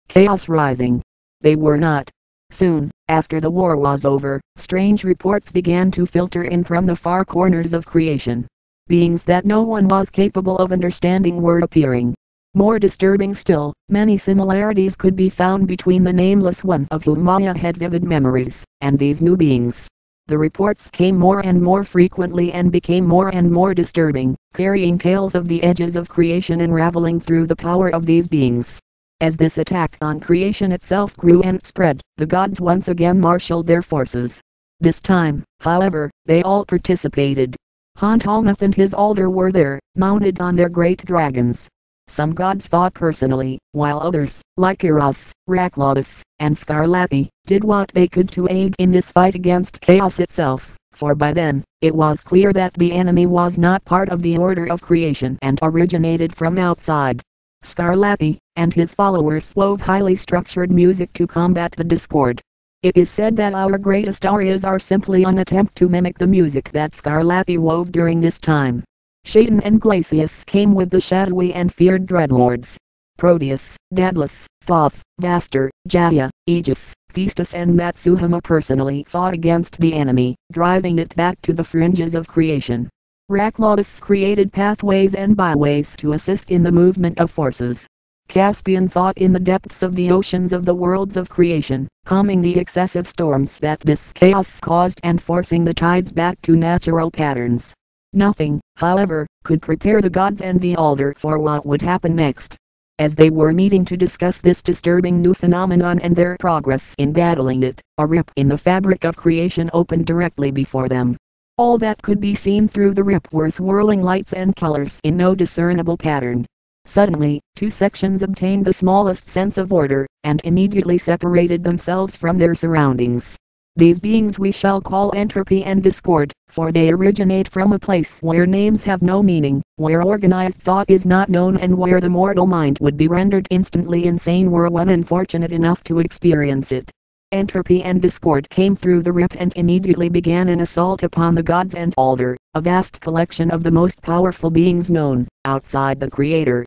chaos rising. They were not. Soon, after the war was over, strange reports began to filter in from the far corners of creation. Beings that no one was capable of understanding were appearing. More disturbing still, many similarities could be found between the nameless one of whom Maya had vivid memories, and these new beings. The reports came more and more frequently and became more and more disturbing, carrying tales of the edges of creation unraveling through the power of these beings. As this attack on creation itself grew and spread, the gods once again marshaled their forces. This time, however, they all participated. Hontalnath and his alder were there, mounted on their great dragons. Some gods fought personally, while others, like Eros, Raklotus, and Scarlatti, did what they could to aid in this fight against chaos itself, for by then, it was clear that the enemy was not part of the order of creation and originated from outside. Scarlatti and his followers wove highly structured music to combat the discord. It is said that our greatest arias are simply an attempt to mimic the music that Scarlatti wove during this time. Shaden and Glacius came with the shadowy and feared dreadlords. Proteus, Daedalus, Thoth, Vaster, Jaya, Aegis, Phaestus and Matsuhama personally fought against the enemy, driving it back to the fringes of creation. Raklotus created pathways and byways to assist in the movement of forces. Caspian fought in the depths of the oceans of the worlds of creation, calming the excessive storms that this chaos caused and forcing the tides back to natural patterns. Nothing, however, could prepare the gods and the alder for what would happen next. As they were meeting to discuss this disturbing new phenomenon and their progress in battling it, a rip in the fabric of creation opened directly before them. All that could be seen through the rip were swirling lights and colors in no discernible pattern. Suddenly, two sections obtained the smallest sense of order, and immediately separated themselves from their surroundings. These beings we shall call entropy and discord, for they originate from a place where names have no meaning, where organized thought is not known and where the mortal mind would be rendered instantly insane were one unfortunate enough to experience it. Entropy and discord came through the rip and immediately began an assault upon the gods and alder, a vast collection of the most powerful beings known, outside the Creator.